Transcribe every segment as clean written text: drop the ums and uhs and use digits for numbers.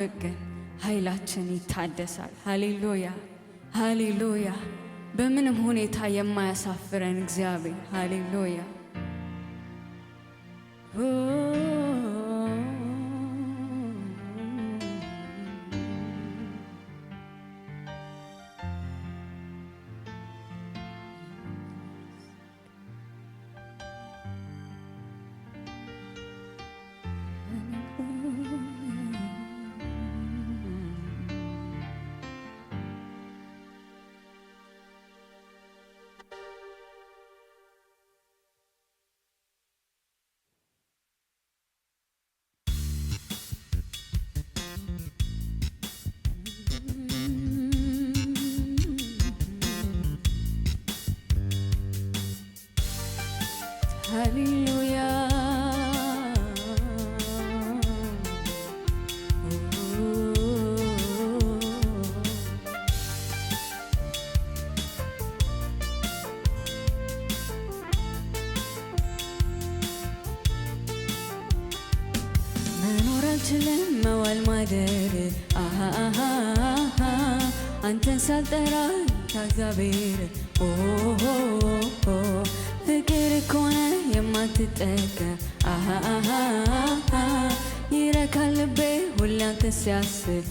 ግን ኃይላችን ይታደሳል። ሃሌሉያ ሃሌሉያ። በምንም ሁኔታ የማያሳፍረን እግዚአብሔር ሃሌሉያ። Hallelujah. መኖር አልችልም መዋል ማደር አንተን ሳልጠራ ከእግዚአብሔር ፍቅር ከሆነ የማትጠጋ ይረካል ልቤ ሁሌ አንተ ሲያስብ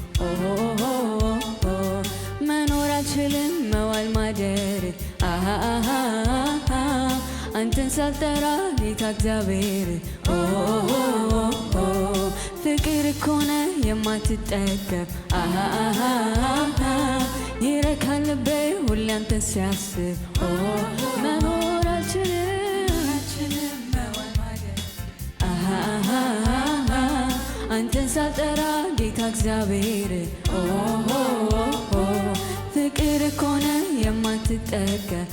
መኖር አልችልም መዋል ማደር አንተን ሳልጠራ ጌታ እግዚአብሔር ፍቅር ከሆነ የማትጠገብ ይረካል ልቤ ሁሌ አንተን ሲያስብ መኖር አልችልም መዋል ማደር አንተን ሳልጠራ ጌታ እግዚአብሔር ፍቅር ከሆነ የማትጠገብ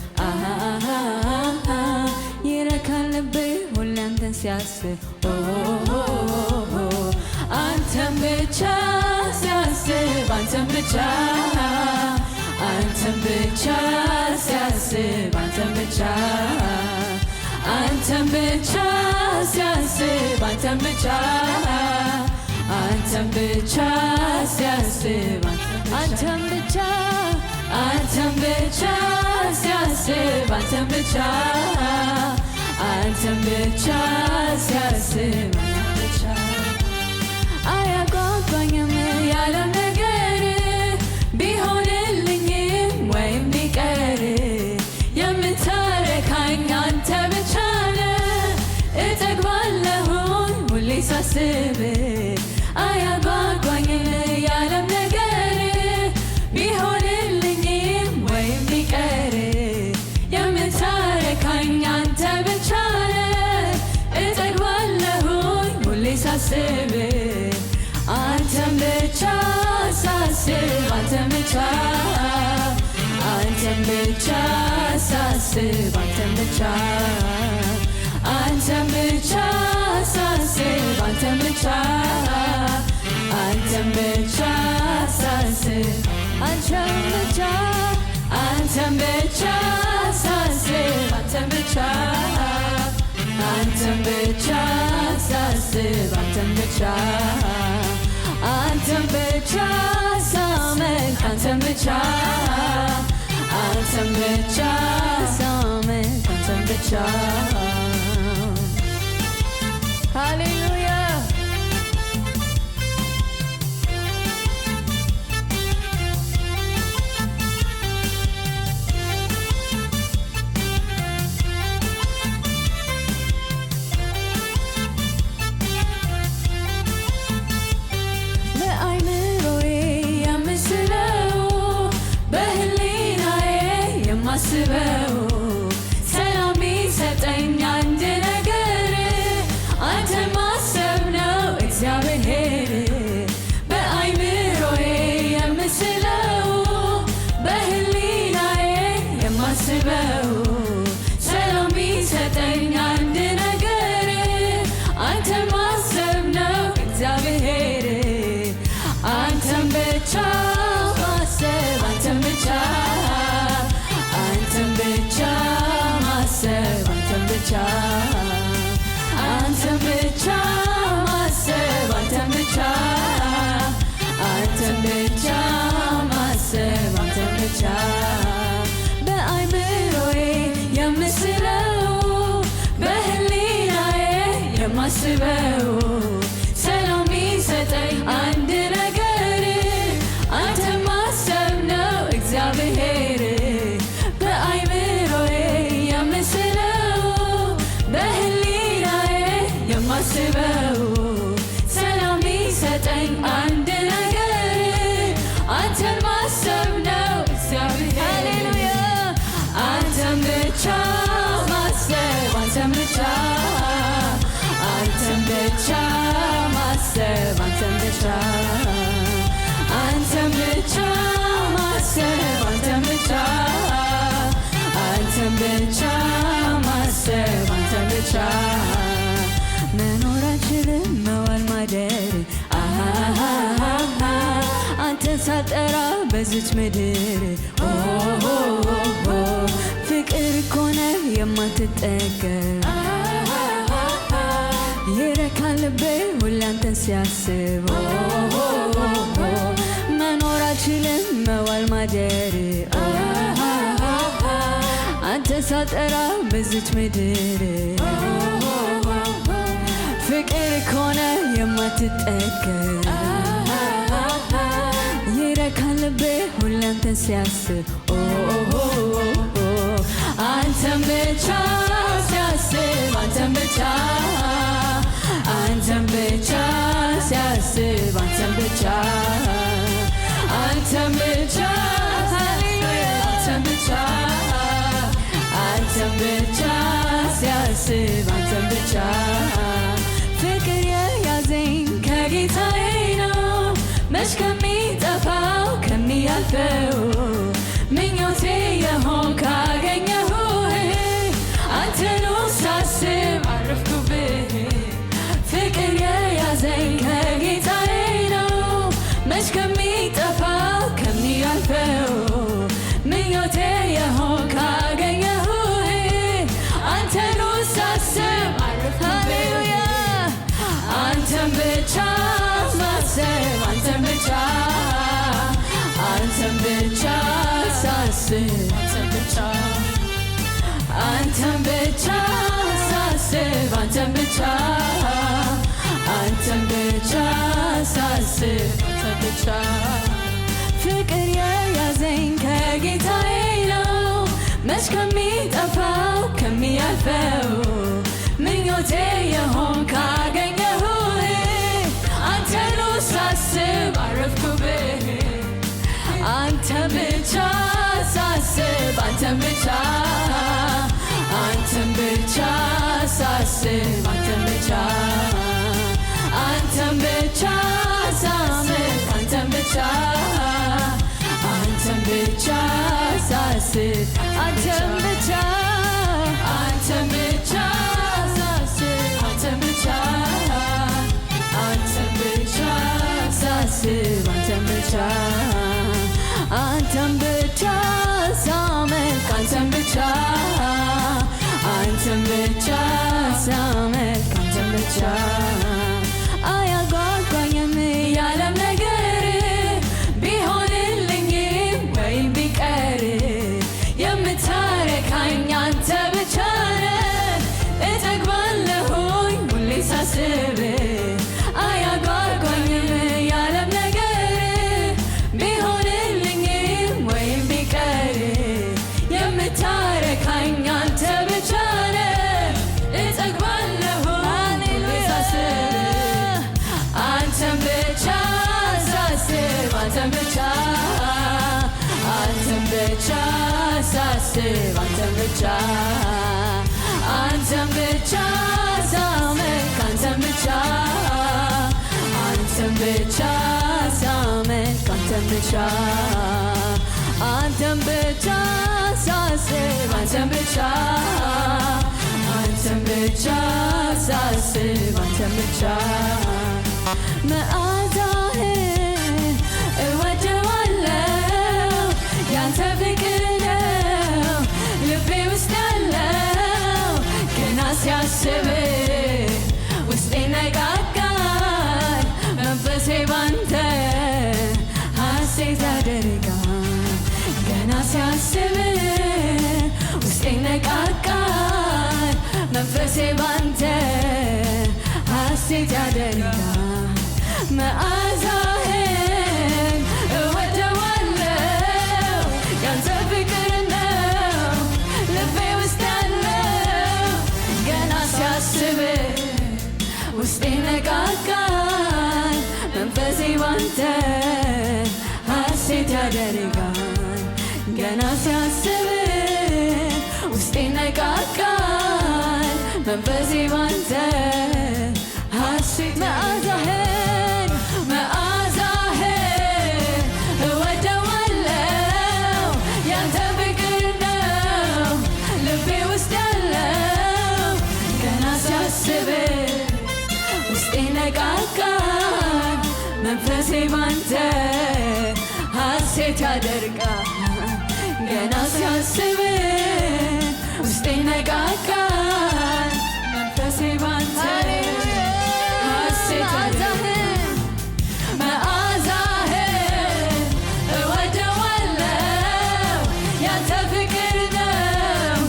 ይረካል ልቤ ሁሌ አንተን ሲያስብ አንተን ብቻ ሲያስብ አንተን ብቻ አንተን ብቻ ሲያስብ አንተን ብቻ አንተን ብቻ ሲያስብ አንተን ብቻ አንተን ብቻ ሲያስብ አንተን ብቻ አንተን ብቻ ሲያስብ አንተን ብቻ አንተን ብቻ ሲያስብ አያጓጓኝም ያለም ነገር ቢሆንልኝም ወይም ቢቀር የምታረካኝ አንተ ብቻ ነህ። እጠግባለሁኝ ሁሌ ሳስብ አያጓጓኝም ያለም ነገር ቢሆንልኝም ወይም ቢቀር የምታረካኝ አንተ ብቻ ነህ። እጠግባለሁኝ ሁሌ ሳስብ አንተን ብቻ ሳስብ አንተን ብቻ አንተን ብቻ ሳስብ አንተን ብቻ አንተን ብቻ ሳስብ አንተን ብቻ አንተን ብቻ ሳስብ አንተን ብቻ አንተን ብቻ ሳስብ አንተን ብቻ አንተን ብቻ ሳስብ አንተን ብቻ አንተን ብቻ ሳመልክ አንተን ብቻ አንተን ብቻ ሳመልክ አንተን ብቻ ሃሌሉያ ማስበው ሰላም ይሰጠኝ አንድ ነገር አንተን ማሰብ ነው እግዚአብሔር በአይምሮዬ የምስለው በህሊናዬ የማስበው ሰላም ይሰጠኝ አንድ ነገር አንተን ማሰብ ነው እግዚአብሔር አንተን ብቻ ማሰብ አንተን ብቻ አንተን ብቻ አንድ ነገር አንተ ማሰብ ነው እግዚአብሔር በአይምሮዬ የምስለው በህሊናዬ የማስበው ሰላም ይሰጠኝ አንድ ነገር አንተን ማሰብ ነው እግዚአብሔር ሃሌሉያ አንተን ብቻ ማሰብ አንተን ብቻ አንተን ብቻ ማሰብ አንተን ብቻ አንተን ብቻ ማሰብ አንተን ብቻ አንተን ብቻ ማሰብ አንተን ብቻ መኖር አልችልም መዋል ማደር አንተን ሳጠራ በዚች ምድር ፍቅር ኮነ የማትጠገብ ይረካል ልቤ ሁሌ አንተን ሲያስብ መኖር አልችልም መዋል ማደር አንተን ሳጠራ በዚች ምድር ፍቅር ኮነ የማትጠገብ ይረካል ልቤ ሁሌ አንተን ሲያስብ አንተን ብቻ ሲያስብ አንተን ብቻ አንተን ብቻ ሲያስብ አንተን ብቻ አንተን ብቻ አንተን ብቻ አንተን ብቻ ሲያስብ አንተን ብቻ ፍቅር የያዘኝ ከጌታዬ ነው መች ከሚጠፋው ከሚያልፈው ምኞቴ የሆን ካገኘሁህ አንተኑ ሳስብ አረፍኩብህ ፍቅር የያዘኝ ከጌታዬ ነው መች ከሚጠፋው ከሚያልፈው ምኞቴ የሆን ካገኘሁህ አንተኑ ሳስብ አረፍኩብህ አንተን ብቻ ማሰብ አንተን ብቻ አንተን ብቻ ሳስብ አንተን ብቻ አንተን ብቻ ሳስብ አንተን ብቻ አንተን ብቻ ሳስብ አንተን ብቻ ፍቅር የያዘኝ ከጌታዬ ነው መች ከሚጠፋው ከሚያልፈው ምኞቴ የሆን ካገኘሁህ አንተኑ ሳስብ አረፍኩብህ አንተን ብቻ ሳስብ አንተን ብቻ አንተን ብቻ ሳስብ አንተን ብቻ አንተን ብቻ ሳስብ አንተን ብቻ አንተን ብቻ ሳስብ አንተን ብቻ አንተን ብቻ ሳስብ አንተን ብቻ አንተን ብቻ ሳስብ አንተን ብቻ አንተን ብቻ ሳመልክ አንተን ብቻ አንተን ብቻ ሳመልክ አንተን ብቻ አያጓጓኝም ያለም ነገር ቢሆንልኝም ወይም ቢቀር የምታረካኝ አንተ ብቻ ነህ እጠግባለሁኝ ሁሌ ሳስብ አያጓጓኝም ያለም ነገር ቢሆንልኝም ወይም ቢቀር የምታረካኝ አንተ ብቻ ነህ እጠግባለሁኝ ሁሌ ሳስብ አንተን ብቻ ሳስብ አንተን ብቻ አንተን ብቻ ሳስብ አንተን ብቻ አንተን ብቻ ሳመልክ አንተን ብቻ አንተን ብቻ ሳመልክ አንተን ብቻ አንተን ብቻ ሳስብ አንተን ብቻ አንተን ብቻ ሳስብ አንተን ብቻ መዓዛህን እወደዋለሁ ያንተ ፍቅር ነው ልቤ ውስጥ ያለው ገና ሲያስብ ውስጤ ነቃቃል መንፈሴ ባንተ ሐሴት ያደርጋል ገና ሲያስብ ውስጤ ነቃቃል መንፈሴ ባንተ ሐሴት ያደርጋል መዓዛህን እወደዋለሁ ያንተ ፍቅር ነው ልቤ ውስጥ ያለው ገና ሲያስብ ውስጤ ነቃቃል መንፈሴ ባንተ ሐሴት ያደርጋል ገና ሲያስብ ውስጤ ነቃቃል መንፈሴ ባንተ ሐሴት መዓዛህን እወደዋለሁ ያንተ ፍቅር ነው ልቤ ውስጥ ያለው ገና ሲያስብ ውስጤ ነቃቃል መንፈሴ ባንተ ሐሴት ያደርጋል ገና ሲያስብ ውስጤ ነቃቃል መንፈሴ ባንተ ሐሴት ያደርጋል መዓዛህን እወደዋለሁ ያንተ ፍቅር ነው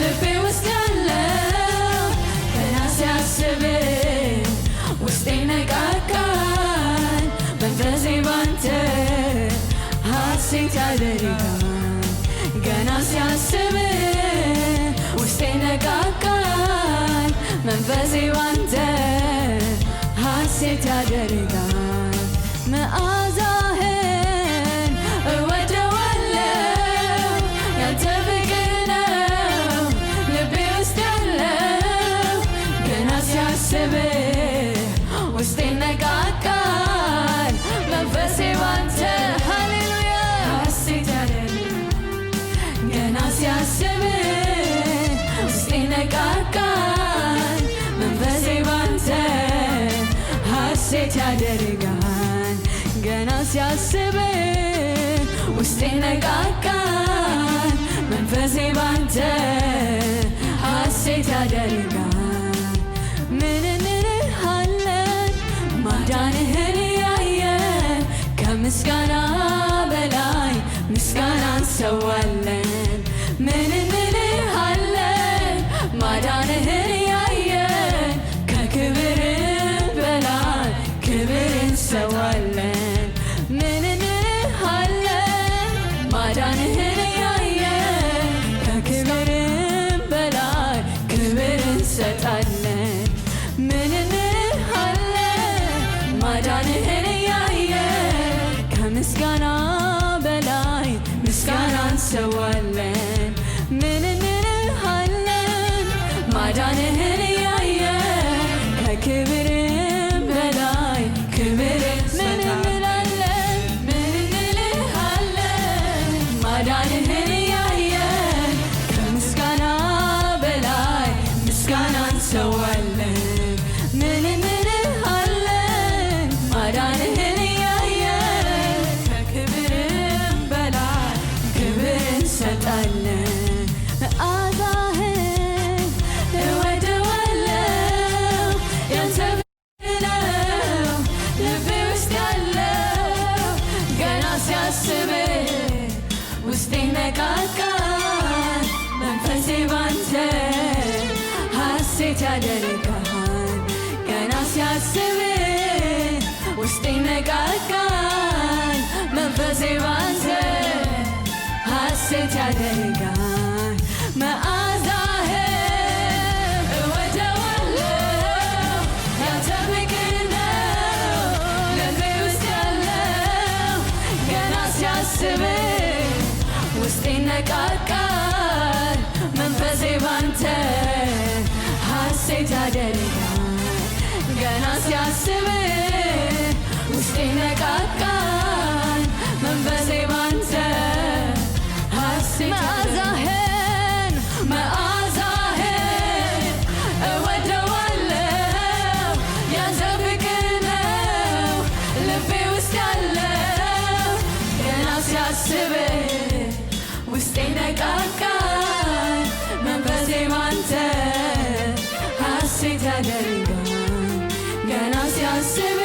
ልቤ ውስጥ ያለው ገና ሲያስብ ውስጤ ነቃቃል መንፈሴ ባንተ ሐሴት ያደርጋል ገና ሲያስብ ውስጤ ነቃቃል መንፈሴ ባንተ ሐሴት ያደርጋል መዓዛህን እወደዋለሁ ያንተ ፍቅር ነው ልቤ ውስጥ ያለው ገና ሲያስብ ውስጤ ነቃቃል መንፈሴ ባንተ ሃሌሉያ ሐሴት ያደርጋል ገና ሲያስብ ውስጤ ነቃቃል መንፈሴ ባንተ ሐሴት ያደርጋል ገና ሲያስብ ውስጤ ነቃቃል መንፈሴ ባንተ ሐሴት ያደርጋል ምን እንልሃለን ማዳንህን ያየን ከምስጋና በላይ ምስጋና እንሰዋለን ምን እንልሃለን ማዳንህን ያየን ከክብርም በላይ ክብር እንሰዋለን ምን እንልሃለን ማዳንህን ያየን ከክብርም በላይ ክብር እንሰጣለን ምን እንልሃለን ማዳንህን ያየን ከምስጋና በላይ ምስጋና እንሰዋለን ምን እንልሃለን ማዳንህን ያየን ከክብርም በላይ ክብር እንሰጣለን ምን እንልሃለን ማዳንህን ያየን ከምስጋና በላይ ምስጋና እንሰዋለን ምን እንልሃለን ማዳንህን ያየን ከክብርም በላይ ክብር እንሰጣለን መዓዛህን እወደዋለሁ ያንተ ፍቅር ነው ልቤ ውስጥ ያለው ገና ሲያስብ ውስጤ ነቃቃል መንፈሴ ባንተ ሐሴት ያደርጋል ገና ሲያስብ ውስጤ ነቃቃል መንፈሴ ባንተ ሐሴት ያደርጋል መዓዛህን እወደዋለሁ ያንተ ፍቅር ነው ልቤ ውስጥ ያለው ገና ሲያስብ ውስጤ ነቃቃል መንፈሴ ባንተ ሐሴት ያደርጋል ገና ሲያስብ ውስጤ ነቃቃል መንፈሴ ባንተ ሐሴት መዓዛህን እወደዋለሁ ያንተ ፍቅር ነው ልቤ ውስጥ ያለው ገና ሲያስብ ውስጤ ነቃቃል መንፈሴ ባንተ ሐሴት ያደርጋል ገና ሲያስብ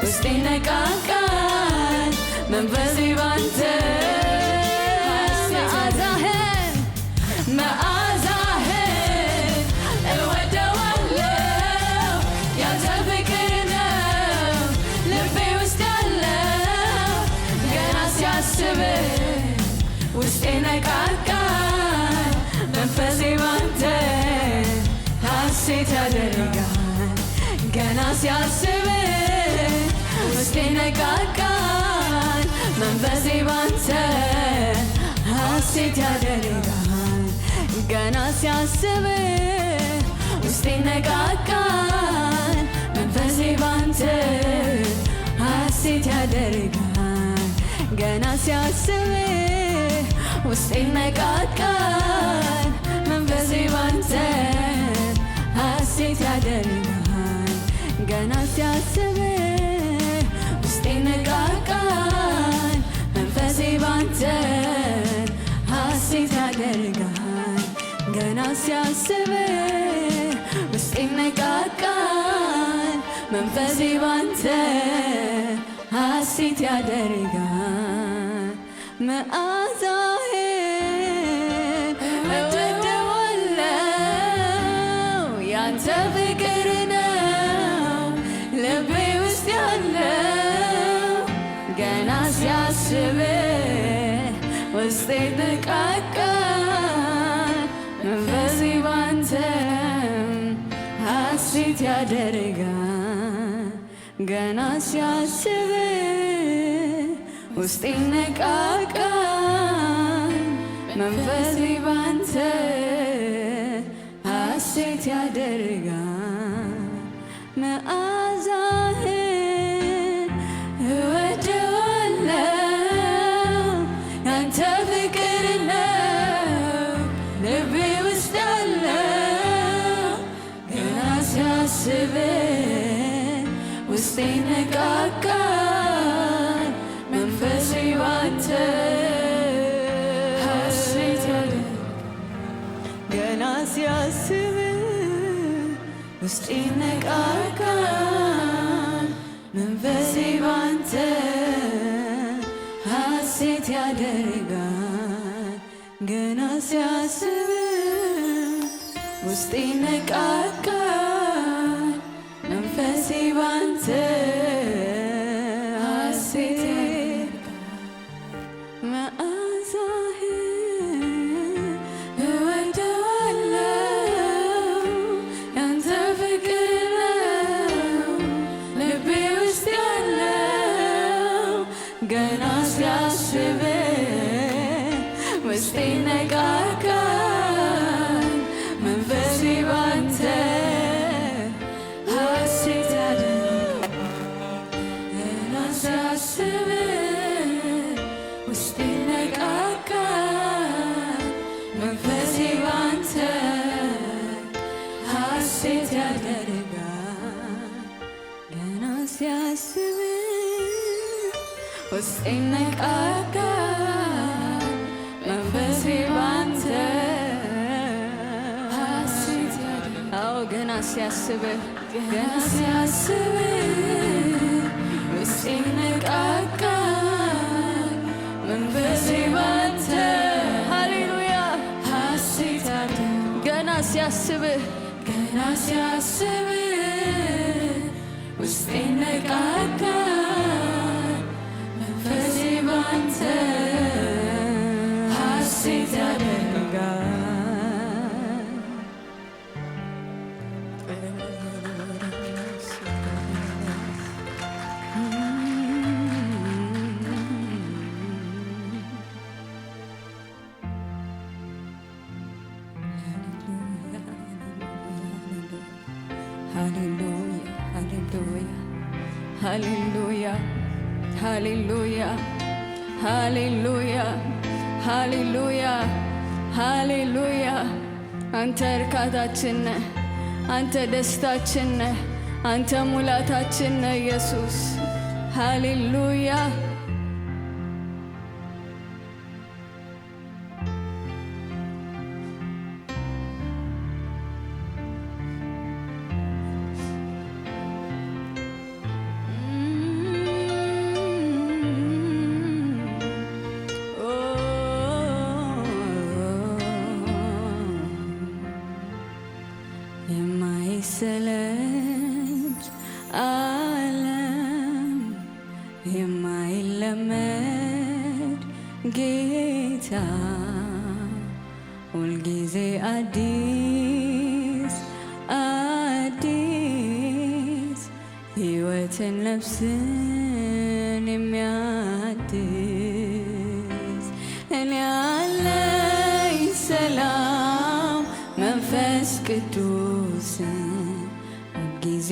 ውስጤ ነቃቃል መንፈሴ ባንተ መዓዛህን እወደዋለሁ ያንተ ፍቅር ነው ሲያስብህ ውስጤ ነቃቃል መንፈሴ ባንተ ሐሴት ያደርጋል ገና ሲያስብህ ውስጤ ነቃቃል መንፈሴ ባንተ ሐሴት ያደርጋል ገና ሲያስብህ ውስጤ ነቃቃል መንፈሴ ባንተ ሐሴት ያደርጋል ገና ሲያስብህ ውስጤ ነቃቃል መንፈሴ ባንተ ሐሴት ያደርጋል ገና ሲያስብህ ውስጤ ነቃቃል መንፈሴ ባንተ ሐሴት ያደርጋል ገና ሲያስብህ ውስጤ ነቃቃል መንፈሴ ባንተ ሐሴት ያደርጋል መዓዛህን እወደዋለሁ ያንተ ፍቅር ነው ልቤ ውስጥ ያለው ገና ሲያስብህ ውስጤ ነቃቃል መንፈሴ ባንተ ሐሴት ያደርጋል ገና ሲያስብህ ውስጤ ነቃቃል መንፈሴ ባንተ ሐሴት ያደርጋል መዓዛህን እወደዋለሁ ያንተ ፍቅር ነው ልቤ ውስጥ ያለው ገና ሲያስብህ ውስጤ ነቃቃል መንፈሴ ባንተ ሐሴት ያደርጋል ገና ሲያስብህ ውስጤ ነቃቃል መንፈሴ ባንተ ሐሴት ያደርጋል ገና ሲያስብህ ውስጤ ነቃቃል መንፈሴ ባንተ ሐሴት መዓዛህን እወደዋለሁ ያንተ ፍቅር ነው ልቤ ውስጥ ያለው ገና ሲያስብህ ውስጤ ነቃቃል መንፈሴ ባንተ ሐሴት ያደርጋል ገና ሲያስብህ ውስጤ ነቃቃል መንፈሴ ባንተ ሐሴት ያደርጋል ገና ሲያስብህ ውስጤ ነቃቃል መንፈሴ ባንተ ሐሴት ያደርጋል አዎ ገና ሲያስብህ ውስጤ ነቃቃል መንፈሴ ባንተ ሃሌሉያ ሐሴት ያደርጋል ገና ሲያስብህ ውስጤ ነቃቃል መንፈሴ ባንተ ሐሴት ያደርጋል ሃሌሉያ ሃሌሉያ ሃሌሉያ ሃሌሉያ ሃሌሉያ አንተ እርካታችን ነህ አንተ ደስታችን ነህ አንተ ሙላታችን ነህ ኢየሱስ ሃሌሉያ የማይሰለች ዓለም የማይለመድ ጌታ ሁልጊዜ አዲስ አዲስ ሕይወትን ነፍስን የሚያድስ እኔ ያለኝ ሰላም መንፈስ ቅዱስ ሁልጊዜ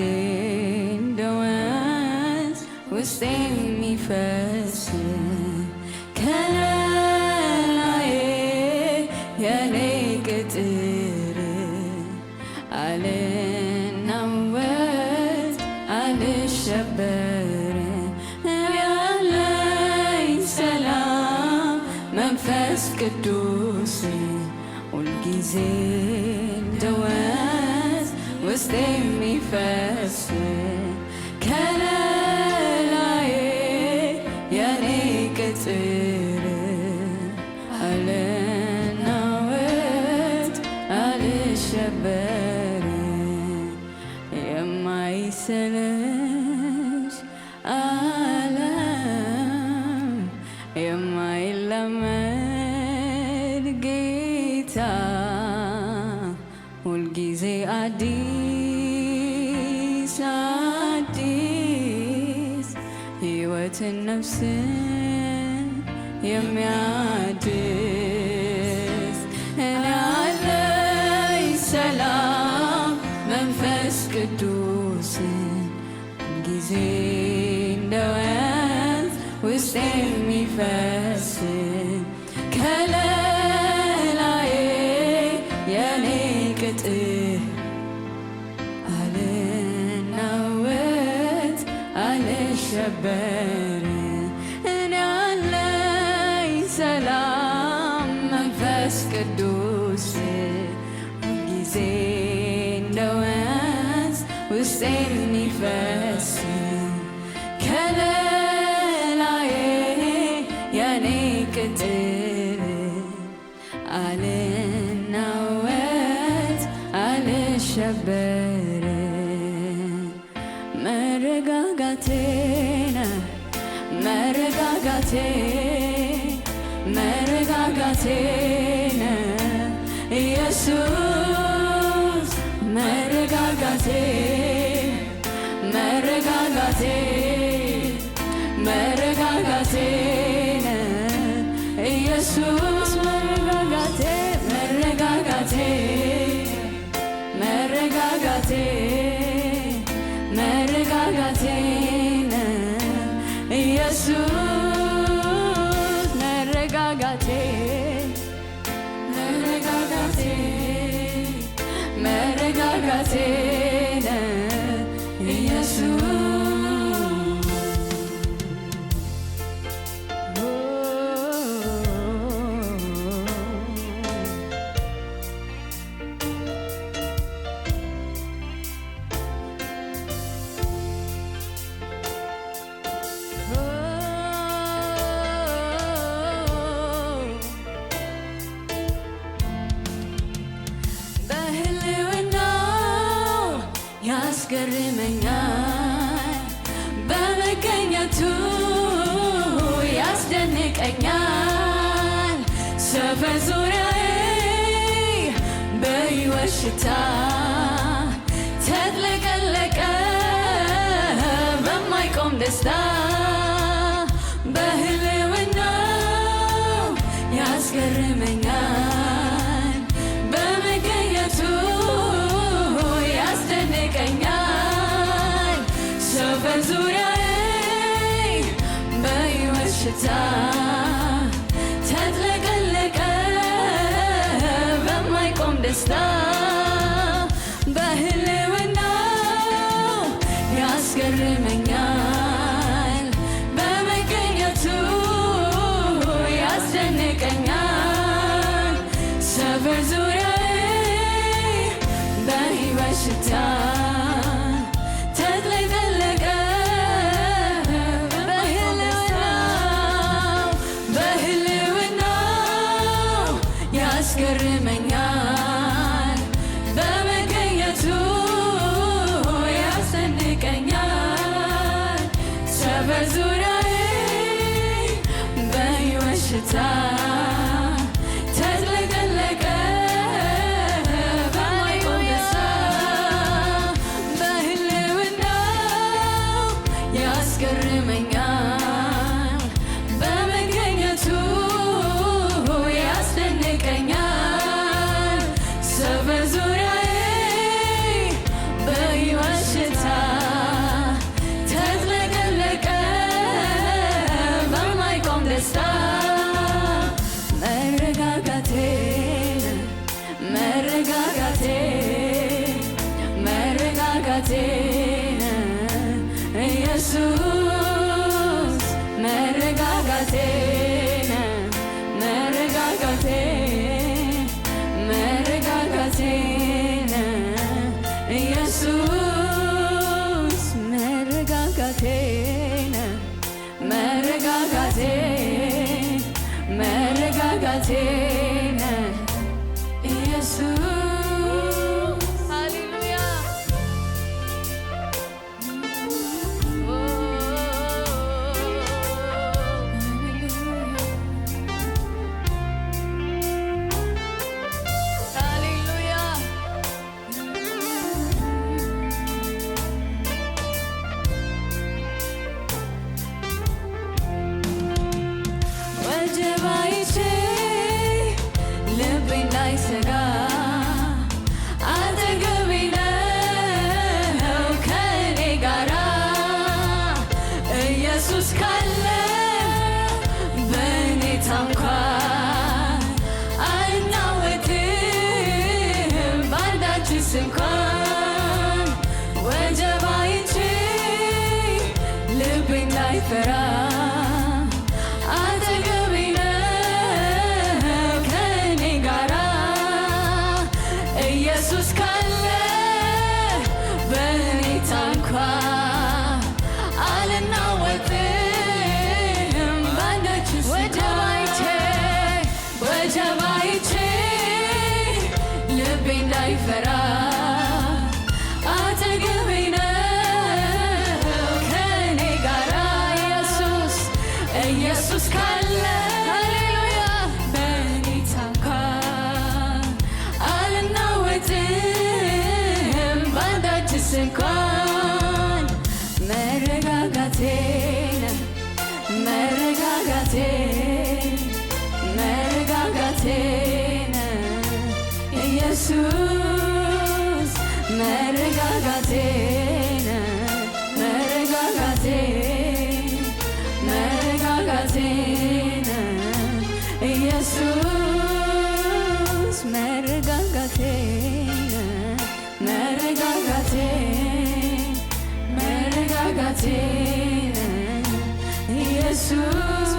እንደ ወንዝ ውስጤ የሚፈስ ከላይ የኔ ቅጥር አልናወጥ አልሸበር ያለኝ ሰላም መንፈስ ቅዱስ ሁልጊዜ እንደ ወንዝ ውስጥ የሚፈስ ከላይ የኔ ቅጥር አልናወጥ አልሸበር የማይሰለች ዓለም የማይለመድ ጌታ ሁልጊዜ አዲስ አዲስ ሕይወትን ነፍስን የሚያድስ እኔ ያለኝ ሰላም መንፈስ ቅዱስ ጊዜ እንደ ወንዝ ውስጥ የሚፈስ ከለላዬ የኔ ቅጥር አልናወጥ አልሸበር እኔ ያለኝ ሰላም መንፈስ ቅዱስ ሁልጊዜ እንደ ወንዝ ውስጥ የሚፈስ ከለላዬ የኔ ቅጥር አልናወጥ አልሸበር መረጋጋቴ ነህ መረጋጋቴ መረጋጋቴ ነህ ኢየሱስ መረጋጋቴ መረጋጋቴ መረጋጋቴ ነህ ኢየሱስ መረጋጋቴ መረጋጋቴ መረጋጋቴ መረጋጋቴ ነህ ኢየሱስ መረጋጋቴ መረጋጋቴ መረጋጋቴ ነህ ኢየሱስ ያስገርመኛል በመገኘቱ ያስደንቀኛል ሰፈር ዙሪያዬ በሕይወት ሽታ ተጥለቀለቀ በማይቆም ደስታ በህልውናው ያስገርመኛል በመገኘቱ ያስደንቀኛል ሰፈር ዙሪያዬ በሕይወት ሽታ ተጥለቀለቀ በማይቆም ደስታ በህልውናው ያስገርመኛል በመገኘቱ ያስደንቀኛል ሰፈር ዙሪያዬ በሕይወት ሽታ ተጥለቀለቀ በህልውናው ያስገርመኛል በመገኘቱ ያስደንቀኛል ሰፈር ዙሪያዬ በሕይወት በሽታ ተጥለቀለቀ በማይቆም ደስታ በህልውናው ያስገርመኛል በመገኘቱ ያስደንቀኛል ሰው በዙሪያዬ በሕይወት ሽታ ተጥለቀለቀ በማይቆም ደስታ መረጋጋቴን ኢየሱስ መረጋጋቴን ኢየሱስ መረጋጋቴን ኢየሱስ ሃሌሉያ ሃሌሉያ ወጀባይቼ ልቤ እንዳይሰጋ አጠገቤ ነው ከእኔ ጋራ ኢየሱስ ካለ በእኔ ታንኳ አልናወጥም በአንዳችስ እንኳን ወጀብ አይቼ ልቤ እንዳይፈራ ኢየሱስ ካለ በእኔ ታንኳ አልናወጥም በአንዳችስ ወጀብ አይቼ ልቤ እንዳይፈራ አጠገቤ ነው ከእኔ ጋራ ኢየሱስ ካለ ሃሌሉያ በእኔ ታንኳ አልናወጥም በአንዳችስ እንኳን መረጋጋቴን ኢየሱስ መረጋጋቴን ኢየሱስ መረጋጋቴን ኢየሱስ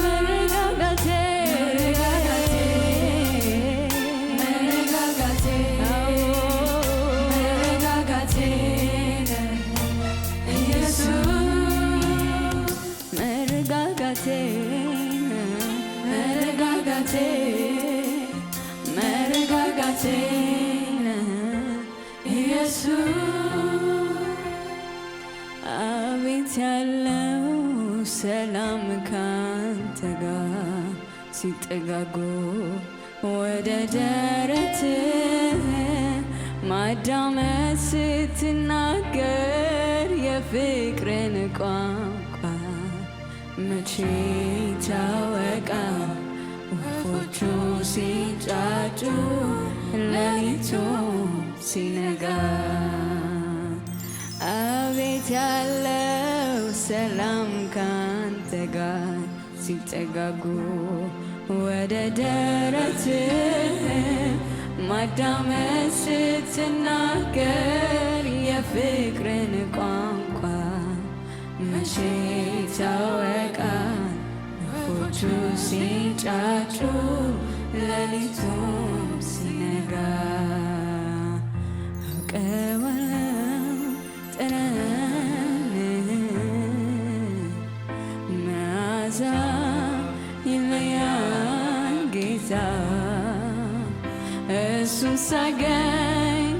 መረጋጋቴን ኢየሱስ አቤት ያለው ሰላም ካንተ ጋር ሲጠጋጉ ወደ ደረትህ ማዳመጥ ስትናገር የፍቅርን ቋንቋ መቼ ይታወቃል ወፎቹ ሲንጫጩ ሌሊቱ ሲነጋ አቤት ያለው ሰላም ካንተ ጋር ሲጠጋጉ ወደ ደረትህ ማዳመጥ ስትናገር የፍቅርን ቋንቋ መቼ ይታወቃል ወፎቹ ሲንጫጩ ሌሊቱ ሲነጋ አውቀዋለሁ ጠረንህ መዓዛ ይለያል ጌታ እሱን ሳገኝ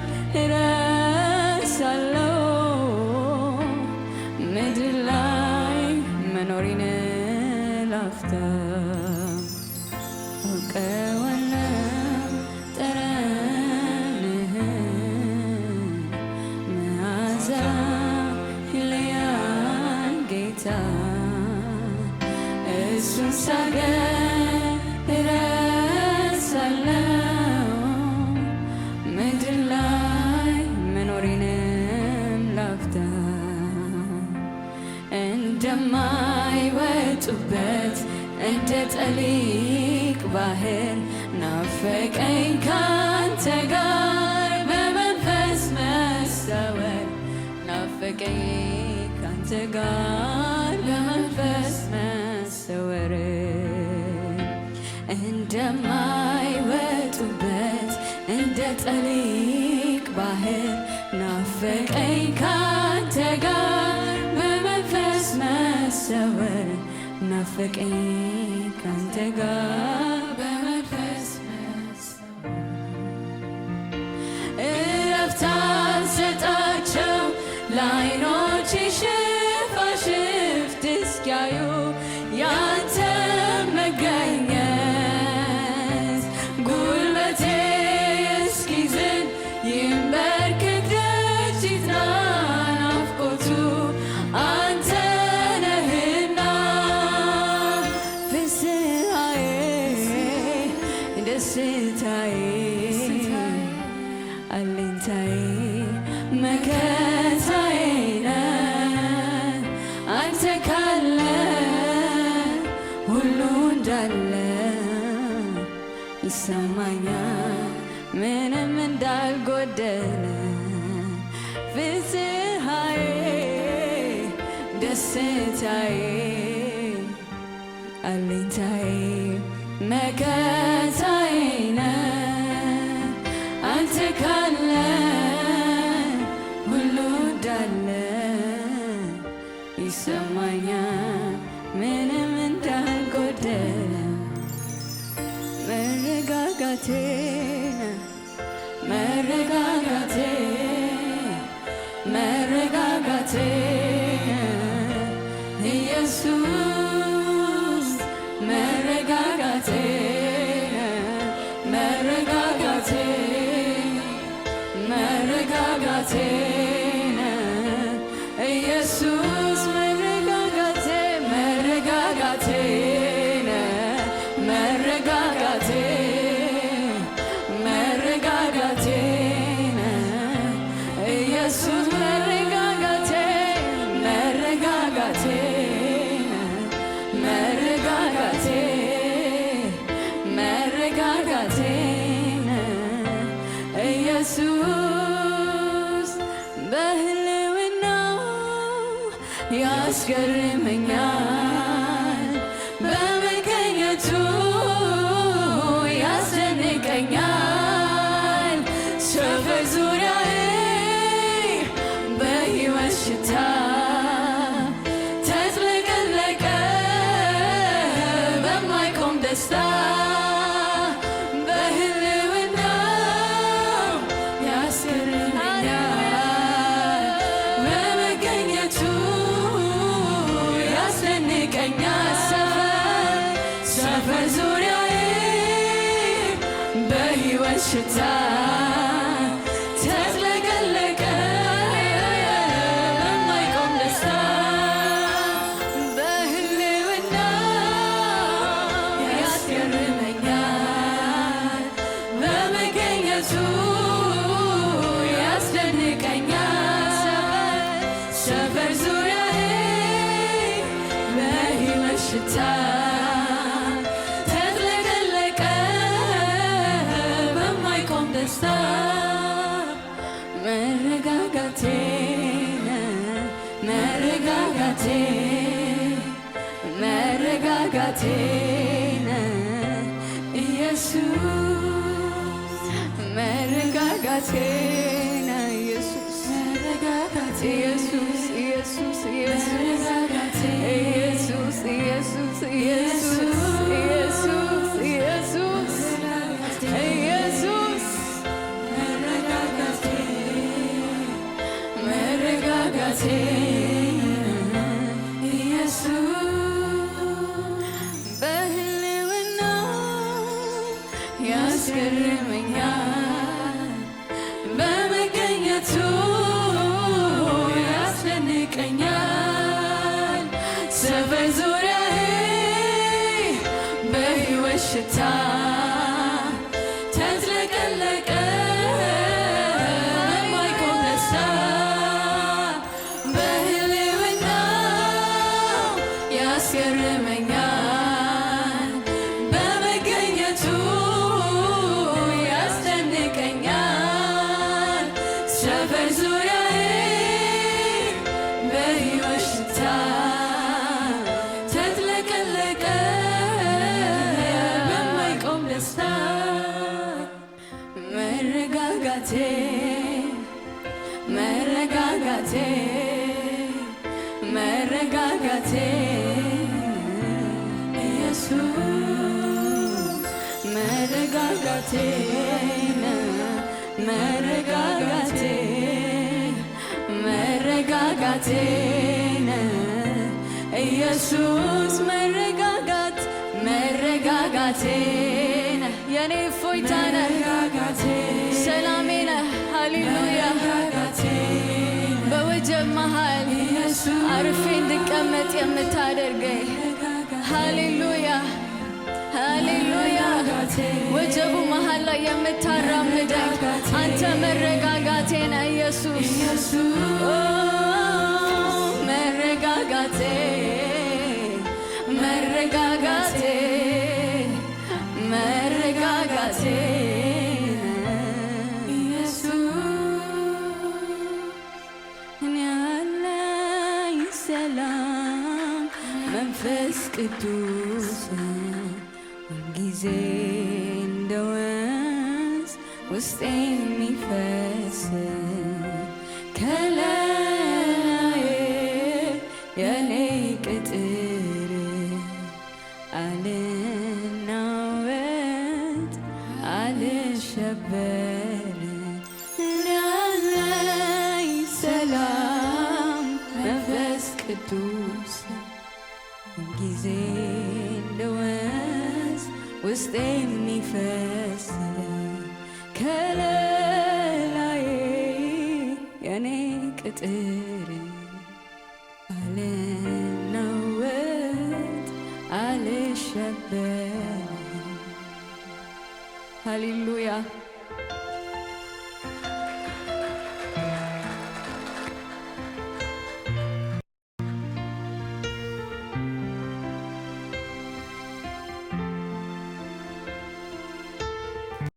እረሳለሁ ምድር ላይ መኖሬን ላፍታ አውቀዋለሁ ጠረንህን መዓዛ ይለያል ጌታ እሱን ሳገኝ እረሳለሁ ምድር ላይ መኖሬንም ላፍታ እንደማይወጡበት እንደ ጠሊቅ ባህር ናፈቀኝ ካንተ ጋር በመንፈስ መሰወር ናፈቀኝ ካንተ ጋር በመንፈስ መሰወር እንደማይወጡበት እንደ ጠሊቅ ባህር ናፈቀኝ ካንተ ጋር በመንፈስ መሰወር ናፈቀኝ ካንተ ጋር በመንፈስ መሰወር እረፍት አልሰጣቸው ለዓይኖቼ ሽፋሽፍት እስኪያዩ ያንተ መገኘት ጉልበቴ እስኪዝል ይንበርክክ ደጅ ይጥና ናፍቆቱ አንተ ነህና ፍስሐዬ ደስታዬ አለኝታዬ መከታዬ ነህ አንተ ካለ ሁሉ እንዳለ ይሰማኛል ምንም እንዳልጎደለ ፍስሐዬ ደስታዬ አለኝታዬ መከታዬ ነህ አንተ ካለ ሁሉ እንዳለ ይሰማኛል ምንም እንዳልጎደለ መረጋጋቴ መረጋጋቴ መረጋጋቴ ኢየሱስ መረጋጋቴ መረጋጋቴ መረጋጋቴ ኢየሱስ መረጋጋቴ መረጋጋቴ መረጋጋቴ መረጋጋቴ ኢየሱስ መረጋጋቴ መረጋጋቴ መረጋጋቴ መረጋጋቴ ኢየሱስ በህልውናው ያስገርመኛል በመገኘቱ ያስደንቀኛል ሰፈር ዙሪያዬ በሕይወት ሽታ ተጥለቀለቀ በማይቆም ደስታ በህልውናው ያስገርመኛል በመገኘቱ ያስደንቀኛል ሰፈር ዙሪያዬ በሕይወት ሽታ ተጥለቀለቀ በማይቆም ደስታ በህልውናው ያስገርመኛል በመገኘቱ ያስደንቀኛል ሰፈር ዙሪያዬ በሕይወት ሽታ መረጋጋቴ መረጋጋቴ መረጋጋቴ ኢየሱስ መረጋጋቴ ኢየሱስ መረጋጋቴ ኢየሱስ ኢየሱስ ኢየሱስ ኢየሱስ ኢየሱስ ኢየሱስ ኢየሱስ ኢየሱስ ኢየሱስ መረጋጋቴ ኢየሱስ በህልውናው ያስገርመኛል በመገኘቱ ያስደንቀኛል ሰፈር ዙሪያዬ በሕይወት ሽታ ተጥለቀለቀ በማይቆም ደስታ በሕልውናው ያስገርመኛል በመገኘቱ ያስደንቀኛል ሰፈር ዙሪያዬ በሕይወት ሽታ ተጥለቀለቀ በማይቆም ደስታ መረጋጋቴ መረጋጋቴ መረጋጋቴ ኢየሱስ መረጋጋቴ መረጋጋቴ መረጋጋቴ ኢየሱስ መረጋጋት መረጋጋቴ የኔ እፎይታ ነህ ሰላሜ ነህ ሃሌሉያ በወጀብ መሃል አርፌ እንድቀመጥ የምታደርገኝ ሃሌሉያ ሃሌሉያ ወጀቡ መሃል ላይ የምታራምደኝ አንተ መረጋጋቴ ነህ ኢየሱስ መረጋጋቴ መረጋጋቴ መረጋጋቴ መንፈስ ቅዱስ ሁልጊዜ እንደ ወንዝ ውስጤ የሚፈስ ከላይ የኔ ቅጥር አልናወጥ አልሸበር ያለኝ ሰላም መንፈስ ቅዱስ ጊዜ እንደ ወንዝ ውስጤ የሚፈስ ከለላዬ የኔ ቅጥር አልናወጥ አልሸበር ሃሌሉያ